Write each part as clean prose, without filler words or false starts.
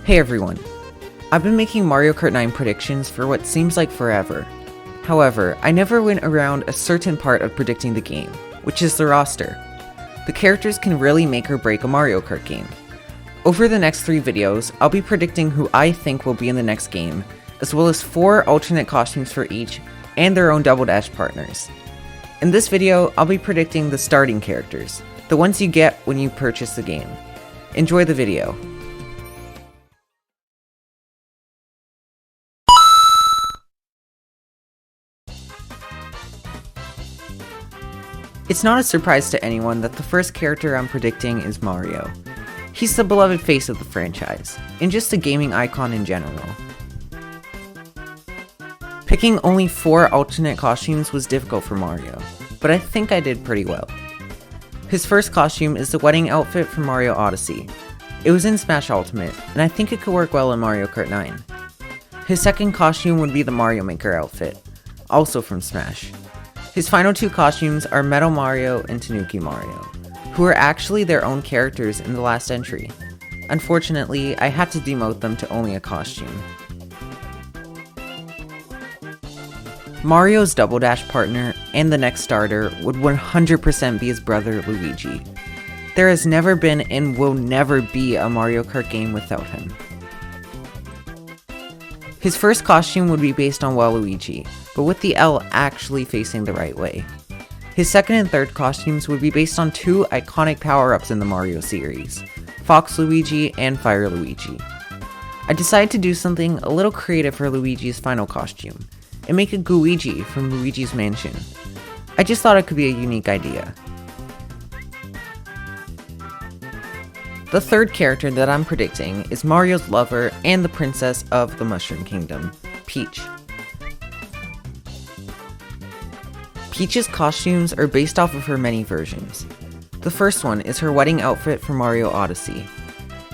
Hey everyone, I've been making Mario Kart 9 predictions for what seems like forever. However, I never went around a certain part of predicting the game, which is the roster. The characters can really make or break a Mario Kart game. Over the next 3 videos, I'll be predicting who I think will be in the next game, as well as 4 alternate costumes for each, and their own Double Dash partners. In this video, I'll be predicting the starting characters, the ones you get when you purchase the game. Enjoy the video. It's not a surprise to anyone that the first character I'm predicting is Mario. He's the beloved face of the franchise, and just a gaming icon in general. Picking only 4 alternate costumes was difficult for Mario, but I think I did pretty well. His first costume is the wedding outfit from Mario Odyssey. It was in Smash Ultimate, and I think it could work well in Mario Kart 9. His second costume would be the Mario Maker outfit, also from Smash. His final 2 costumes are Metal Mario and Tanuki Mario, who are actually their own characters in the last entry. Unfortunately, I had to demote them to only a costume. Mario's Double Dash partner and the next starter would 100% be his brother Luigi. There has never been and will never be a Mario Kart game without him. His first costume would be based on Waluigi, but with the L actually facing the right way. His second and third costumes would be based on 2 iconic power-ups in the Mario series, Fox Luigi and Fire Luigi. I decided to do something a little creative for Luigi's final costume, and make a Gooigi from Luigi's Mansion. I just thought it could be a unique idea. The third character that I'm predicting is Mario's lover and the princess of the Mushroom Kingdom, Peach. Peach's costumes are based off of her many versions. The first one is her wedding outfit from Mario Odyssey.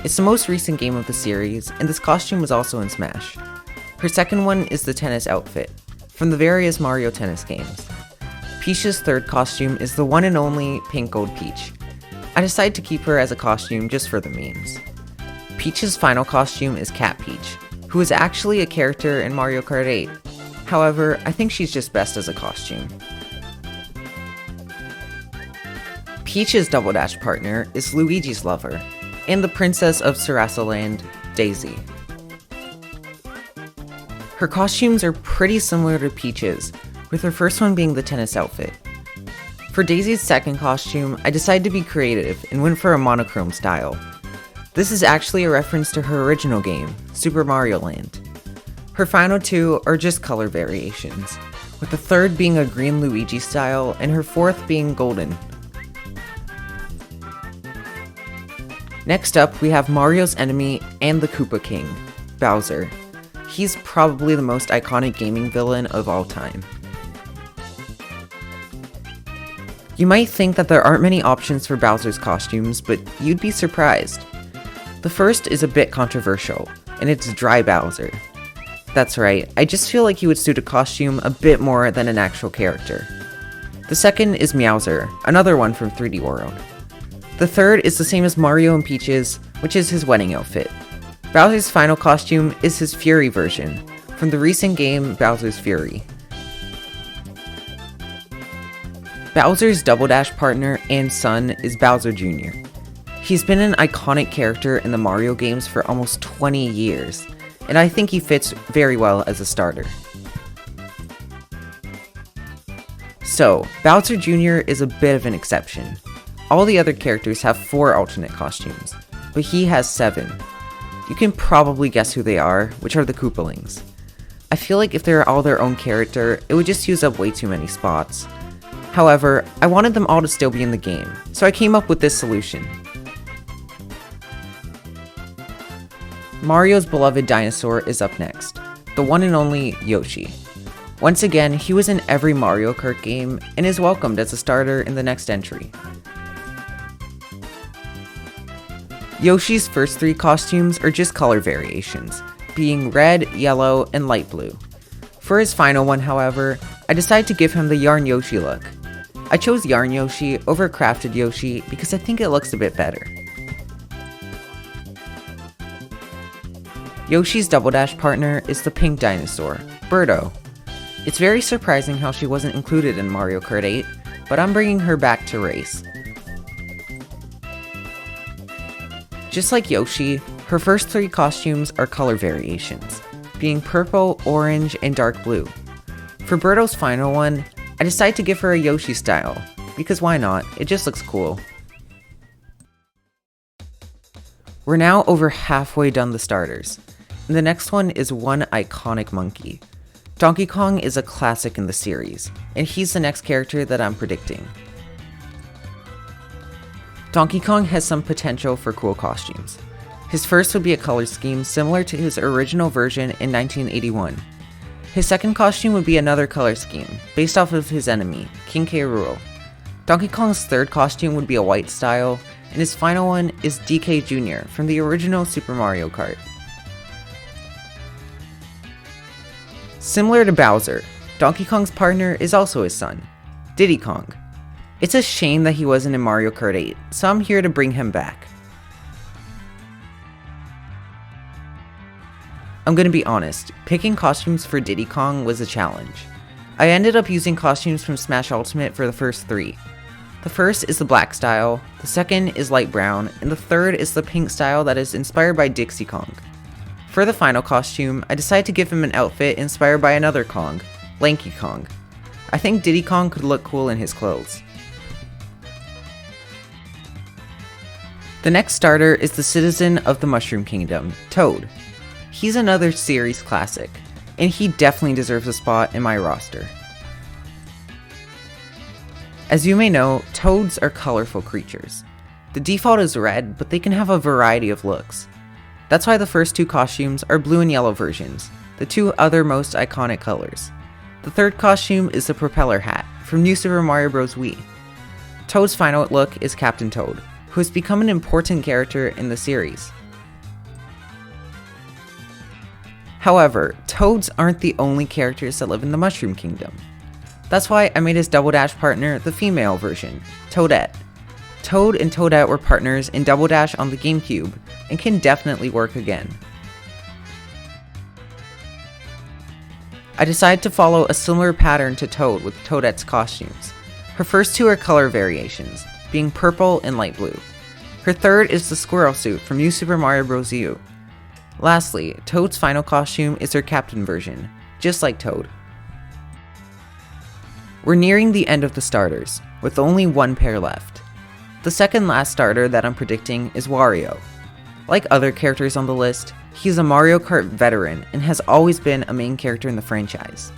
It's the most recent game of the series, and this costume was also in Smash. Her second one is the tennis outfit, from the various Mario tennis games. Peach's third costume is the one and only Pink Gold Peach. I decided to keep her as a costume just for the memes. Peach's final costume is Cat Peach, who is actually a character in Mario Kart 8. However, I think she's just best as a costume. Peach's Double Dash partner is Luigi's lover, and the princess of Sarasaland, Daisy. Her costumes are pretty similar to Peach's, with her first one being the tennis outfit. For Daisy's second costume, I decided to be creative and went for a monochrome style. This is actually a reference to her original game, Super Mario Land. Her final 2 are just color variations, with the third being a green Luigi style and her fourth being golden. Next up, we have Mario's enemy and the Koopa King, Bowser. He's probably the most iconic gaming villain of all time. You might think that there aren't many options for Bowser's costumes, but you'd be surprised. The first is a bit controversial, and it's Dry Bowser. That's right, I just feel like he would suit a costume a bit more than an actual character. The second is Meowser, another one from 3D World. The third is the same as Mario and Peach's, which is his wedding outfit. Bowser's final costume is his Fury version, from the recent game Bowser's Fury. Bowser's Double Dash partner and son is Bowser Jr. He's been an iconic character in the Mario games for almost 20 years, and I think he fits very well as a starter. So, Bowser Jr. is a bit of an exception. All the other characters have 4 alternate costumes, but he has 7. You can probably guess who they are, which are the Koopalings. I feel like if they were all their own character, it would just use up way too many spots. However, I wanted them all to still be in the game, so I came up with this solution. Mario's beloved dinosaur is up next, the one and only Yoshi. Once again, he was in every Mario Kart game and is welcomed as a starter in the next entry. Yoshi's first 3 costumes are just color variations, being red, yellow, and light blue. For his final one, however, I decided to give him the Yarn Yoshi look. I chose Yarn Yoshi over Crafted Yoshi because I think it looks a bit better. Yoshi's Double Dash partner is the pink dinosaur, Birdo. It's very surprising how she wasn't included in Mario Kart 8, but I'm bringing her back to race. Just like Yoshi, her first 3 costumes are color variations, being purple, orange, and dark blue. For Birdo's final one, I decided to give her a Yoshi style, because why not, it just looks cool. We're now over halfway done the starters, and the next one is one iconic monkey. Donkey Kong is a classic in the series, and he's the next character that I'm predicting. Donkey Kong has some potential for cool costumes. His first would be a color scheme similar to his original version in 1981. His second costume would be another color scheme, based off of his enemy, King K. Rool. Donkey Kong's third costume would be a white style, and his final one is DK Jr. from the original Super Mario Kart. Similar to Bowser, Donkey Kong's partner is also his son, Diddy Kong. It's a shame that he wasn't in Mario Kart 8, so I'm here to bring him back. I'm gonna be honest, picking costumes for Diddy Kong was a challenge. I ended up using costumes from Smash Ultimate for the first 3. The first is the black style, the second is light brown, and the third is the pink style that is inspired by Dixie Kong. For the final costume, I decided to give him an outfit inspired by another Kong, Lanky Kong. I think Diddy Kong could look cool in his clothes. The next starter is the citizen of the Mushroom Kingdom, Toad. He's another series classic, and he definitely deserves a spot in my roster. As you may know, toads are colorful creatures. The default is red, but they can have a variety of looks. That's why the first 2 costumes are blue and yellow versions, the 2 other most iconic colors. The third costume is the propeller hat, from New Super Mario Bros. Wii. Toad's final look is Captain Toad, who has become an important character in the series. However, toads aren't the only characters that live in the Mushroom Kingdom. That's why I made his Double Dash partner the female version, Toadette. Toad and Toadette were partners in Double Dash on the GameCube, and can definitely work again. I decided to follow a similar pattern to Toad with Toadette's costumes. Her first 2 are color variations, being purple and light blue. Her third is the squirrel suit from New Super Mario Bros. U. Lastly, Toad's final costume is her captain version, just like Toad. We're nearing the end of the starters, with only 1 pair left. The second last starter that I'm predicting is Wario. Like other characters on the list, he's a Mario Kart veteran and has always been a main character in the franchise.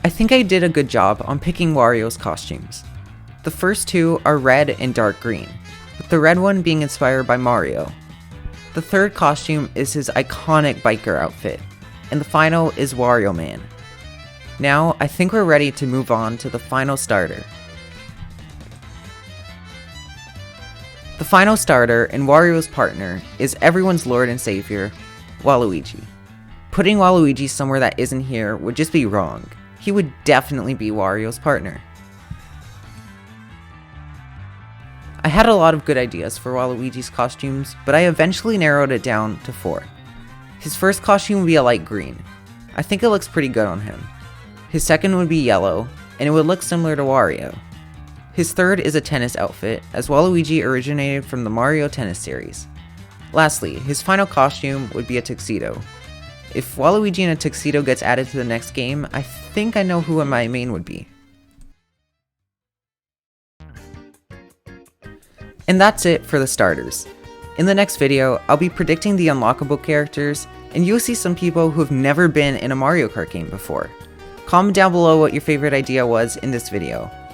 I think I did a good job on picking Wario's costumes. The first 2 are red and dark green, with the red one being inspired by Mario. The third costume is his iconic biker outfit, and the final is Wario Man. Now, I think we're ready to move on to the final starter. The final starter and Wario's partner is everyone's lord and savior, Waluigi. Putting Waluigi somewhere that isn't here would just be wrong. He would definitely be Wario's partner. I had a lot of good ideas for Waluigi's costumes, but I eventually narrowed it down to 4. His first costume would be a light green. I think it looks pretty good on him. His second would be yellow, and it would look similar to Wario. His third is a tennis outfit, as Waluigi originated from the Mario Tennis series. Lastly, his final costume would be a tuxedo. If Waluigi in a tuxedo gets added to the next game, I think I know who my main would be. And that's it for the starters. In the next video, I'll be predicting the unlockable characters, and you'll see some people who have never been in a Mario Kart game before. Comment down below what your favorite idea was in this video.